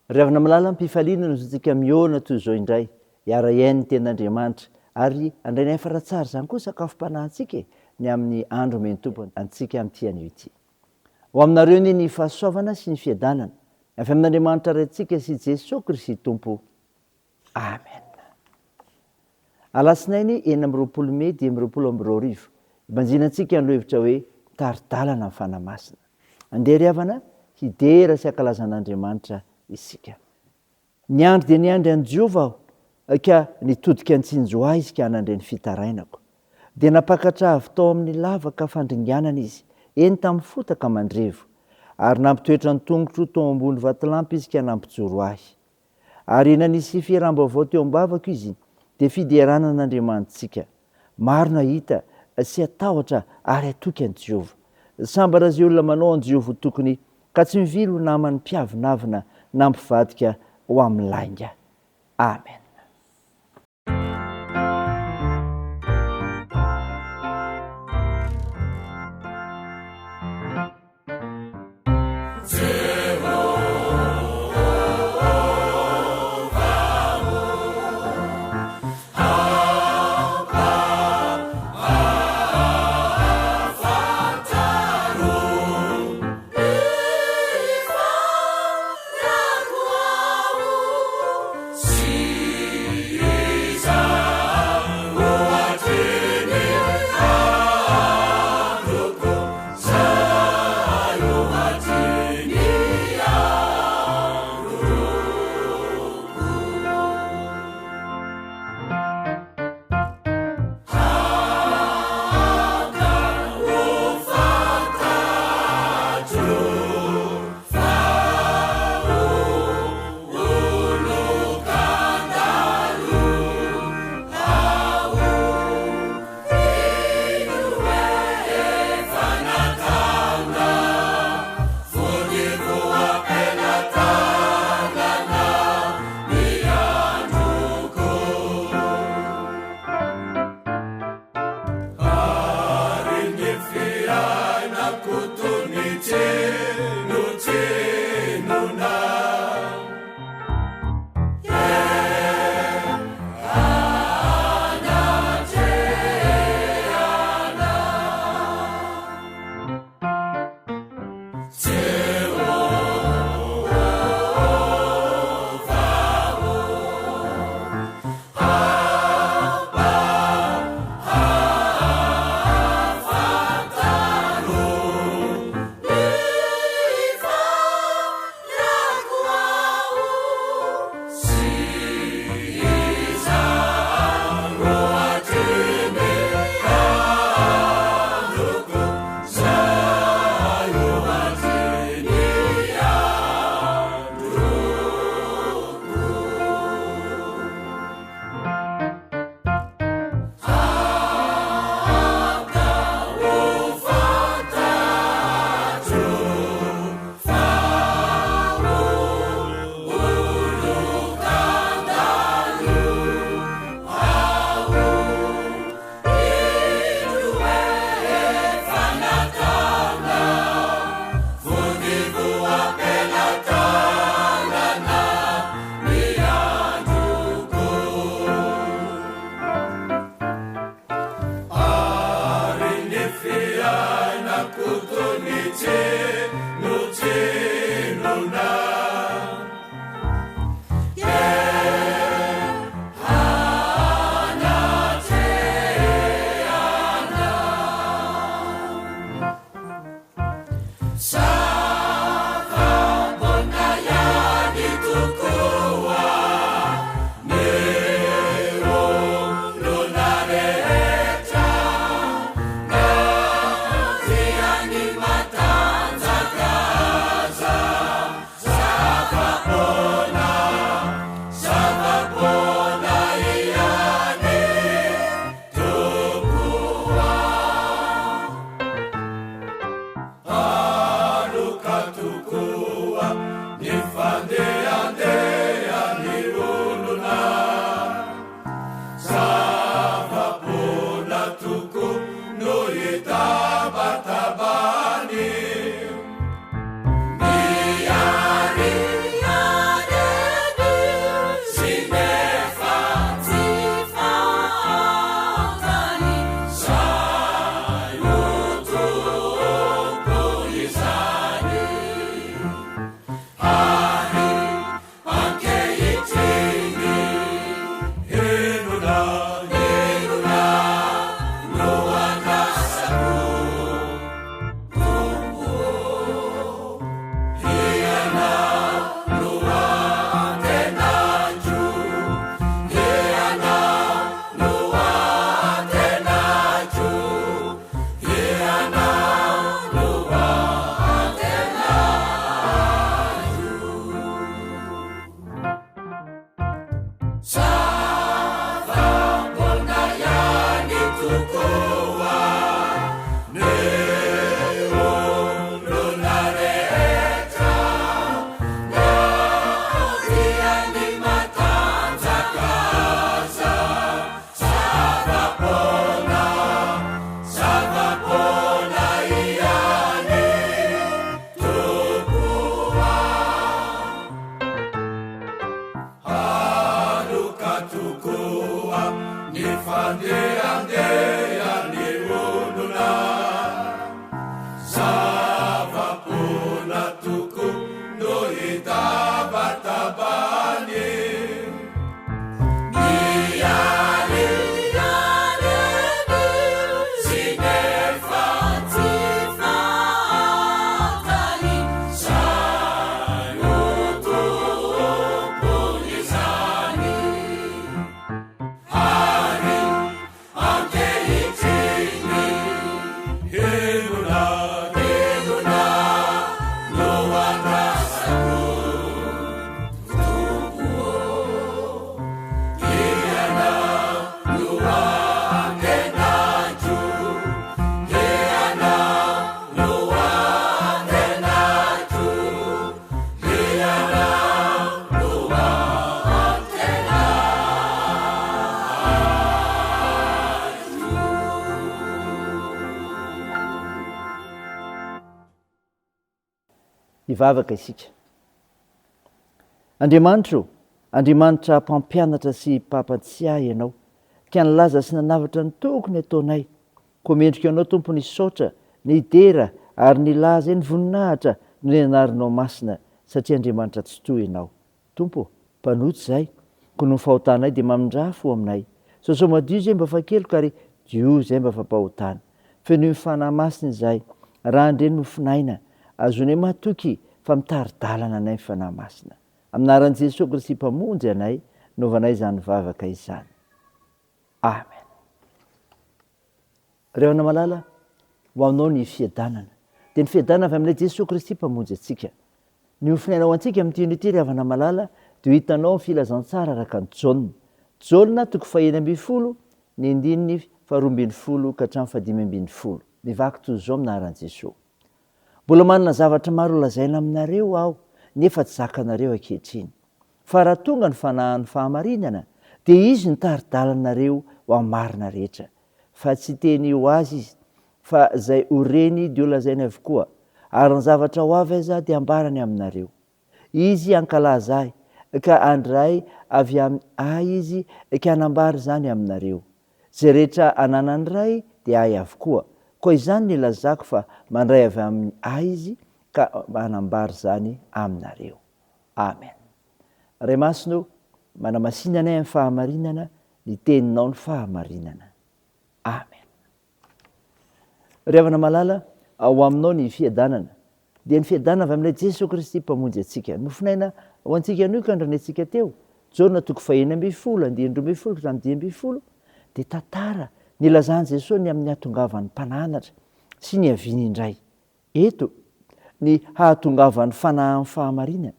Ry avy amin'ny alalan'ny mpifaliana no tsika miona toy izao indray iara-iainy ny ten'Andriamanitra ary andray ny efatra tsara zany koa sakafom-panahintsika ny amin'ny andro meny tompony antsika amin'ity anio ity. Ho aminareo ny fahasoavana sy ny fiadanana avy amin'Andriamanitra raintsika sy Jesosy Kristy Tompo. Amen. Alasinainy 4 Mey 2022 ibanjinantsika ny lohevitra hoe taridalana ny fanamasina. Andeha ry havana hidera sy ankalazan'Andriamanitra isika. Ny andro dia ny andro an'i Jehovah aho, ka nitodika an-tsinjo ahy izy ka hanandray ny fitarainako. Dia napakatra avy tao amin'ny lavaka fandringanana izy, eny tamin'ny fotaka mandrevo, ary nampitoetra ny tongotro tao ambony vatolampy izy ka nampijoro ahy. Ary nanisy fiheram-baovao teo am-bavako izy, dia fideranana an'Andriamanitsika. Maro nahita sy atahotra ary atoky an'i Jehovah. Sambara izay olona manao an'i Jehovah tokony, ka tsy mivily ho namany mpiavonavina na mpivadika ho amin'ny lainga. Amen. hivavaka isika. Andriamanitra mpampianatra sy mpampatsiahy ianao, ka nilaza sy nanavatra ny tokony ataonay. Koa mendrika ianao Tompo nisaotra, nidera ary nilaza ny voninahitra no nianarinao masina, satria Andriamanitra tsy toy ianao. Tompo, mpanotsy izahay, koa no fahotanay dia mamindra fo aminay. Sao madio izay mba fakeloko ary dio izay mba fampahotana. Fa ny mifanahy masina izahay, raha andreny mofinaina, azonay matoky fa mitari-dalana anay mifanahy masina. Aminaran'i Jesosy Kristy mpamonjy anay, novanay izany vavaka izany. Amen. Ry havana malala, ho aminao ny fiadanana. Dia ny fiadanana avy amin'ilay Jesosy Kristy mpamonjy antsika. Ny ofinaina ho antsika amin'ity ity ry havana malala, dia hitanao ny filazantsara araka ny Jaona. Jaona 9:20, ny 2:12 ka hatramin'ny 5:12. Mivaky toy izao aminaran'i Jesosy. Mbola manana zavatra maro lazaina aminareo aho, nefa tsy zakanareo ankehitriny. Fa raha tonga ny fanahin'ny fahamarinana, dia izy ny tari-dalanareo ho amin'ny marina rehetra. Fa tsy teny ho azy izy, fa izay ho reny dia ho lazainy avokoa. Ary ny zavatra ho avy aza dia ambarany aminareo. Izy ankalaza ahy, ka andray avy ahy izy ka hanambary izany aminareo. Izay rehetra ananany ray dia ahy avokoa. Koa izany ny lazako fa mandray avy amin'ny ahy izy ka manambary izany aminareo. Amen. Ray masino, manamasinana anay amin'ny fahamarinana, ny teninao ny fahamarinana. Amen. Ry havana malala, ho aminao ny fiadanana. Dia ny fiadanana avy amin'ilay Jesosy Kristy mpamonjy antsika. Nofinaina ho antsika anio ka andranetsika teo. Jaona 1:12, 2:12, dia tantara nilazany Jesosy ny amin'ny hahatongavan'ny mpananatra sy ny haviany indray. Eto, ny hahatongavan'ny fanahin'ny fahamarinana.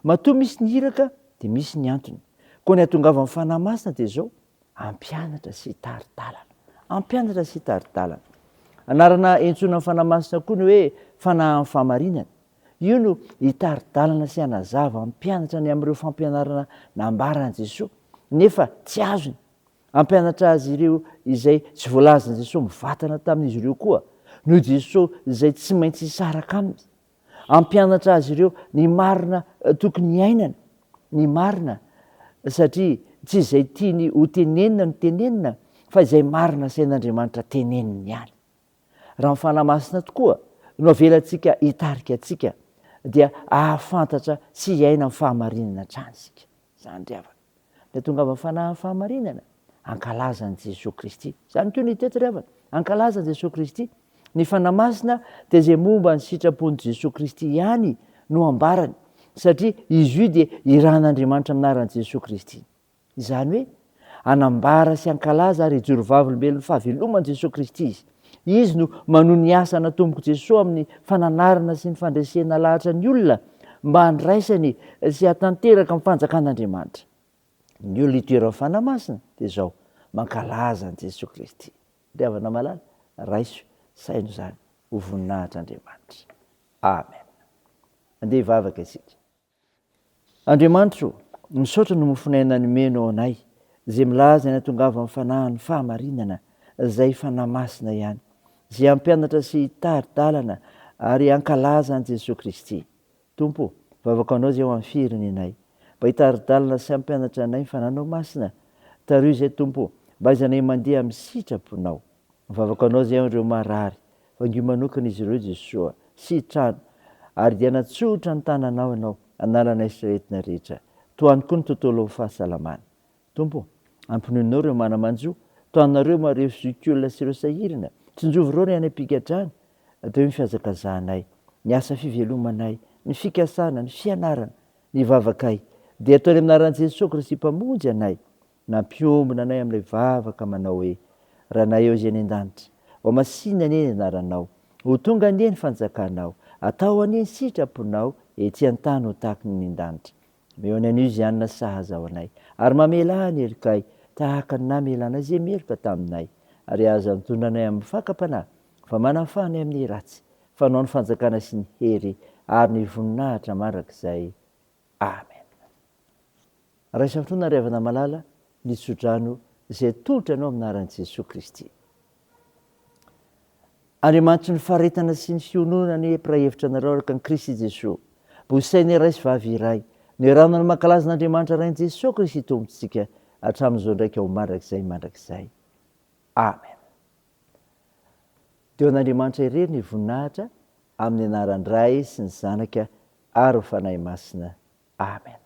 Matoa misy ny iraka, dia misy ny antony. Koa ny hahatongavan'ny fanahy masina dia izao, ampianatra sy tari-dalana. Ampianatra sy tari-dalana. Anarana entsoina amin'ny fanahy masina koa ny hoe fanahin'ny fahamarinana. Io no hitari-dalana sy hanazava ampianatra ny amin'ireo fampianarana nambaran'i Jesosy, nefa tsy azony. Ampianatra azy ireo izay tsy voalazan'i Jesosy mivatana tamin'izy ireo koa, noho Jesosy izay tsy maintsy hisaraka aminy. Ampianatra azy ireo ny marina tokony hiainana, ny marina, satria tsy izay tiany ho tenenina no tenenina, fa izay marina sain'Andriamanitra teneniny ihany. Raha ny fanahy masina tokoa no avelantsika hitarika antsika, dia ahafantatra sy hiaina amin'ny fahamarinana hatrany isika. Izany ry havana. Ny tonga amin'ny fanahin'ny fahamarinana, ankalazan'i Jesosy Kristy. Izany koa ny teto ry havana, ankalazan'i Jesosy Kristy. Ny fanahy masina dia izay momba ny sitrapon'i Jesosy Kristy ihany no ambarany, satria izy io dia iran'Andriamanitra aminaran'i Jesosy Kristy. Izany hoe, anambara sy ankalaza ary hijoro vavolombelon'ny fahaveloman'i Jesosy Kristy izy. Izy no manohy ny asa natomboko Jesosy amin'ny fananarana sy ny fandresena lahatra ny olona, mba handraisany sy hatanteraka amin'ny fanjakan'Andriamanitra. Ny olona itoeran'ny fanahy masina dia izao, mankalaza an'i Jesosy Kristy. Ry havana malala, raiso saino izany ho voninahitr'Andriamanitra. Amen. Andeha hivavaka isika. Andriamanitra, misaotra no mofinaina nomeno anay, izay milaza ny hahatongavan'ny fanahin'ny fahamarinana, izay fanahy masina ihany, izay ampianatra sy tari-dalana ary ankalaza an'i Jesosy Kristy. Tompo, vavaka anao izay ho amin'ny firenenay, mba hitari-dalana sy ampianatra anay ny fananao masina. Tario izay Tompo, mba aizanay mandeha amin'ny sitraponao. Vavaka anao izay ireo marary, vangio manokana izy ireo Jesosy, sitrano, ary dia natsotra ny tananao ianao, analana eritreretina rehetra. Toany koa ny tontolo fahasalamana. Tompo, ampinoinao ireo manamanjo, toanareo mareo zokiolona sy ireo sahirana, tsinjovo ireo ny any am-pigadrany, atao ny fihazakazanay, ny asa fivelomanay, ny fikasana, ny fianarana, ny vavakay, dia ataony aminaran'i Jesosy Kristy mpamonjy anay, nampiombona anay amin'ilay vavaka manao hoe, raha nay eo izay ny an-danitra, ho masinana anie ny anaranao, ho tonga anie ny fanjakanao, atao anie ny sitraponao, ety an-tany ho tahaka ny an-danitra. Meo ny anio izy anona sahaza ao anay, ary mamela ny helikay, tahaka ny namelana izay meloka taminay, ary aza mitondra anay amin'ny fakapanahy, fa manafany amin'ny ratsy, fanao ny fanjakana sy ny hery, ary ny voninahitra marak'izay. Amen. Raha isafitrona ry havana malala, ny tsodrano izay tolotra anao aminaran'i Jesosy Kristy. Andriamanitra ny faharetana sy ny fionona ny empira hevitra anareo araka ny Kristy Jesosy, bosaina iray sy vavy iray no iranony mankalazan'Andriamanitra rain' Jesosy Kristy tompontsika hatramin'izao ndraika ho mandrakizay amen. Deo an'Andriamanitra irery ny voninahitra amin'ny anaran'ny Ray sy ny Zanaka ary ny fanahy masina amen.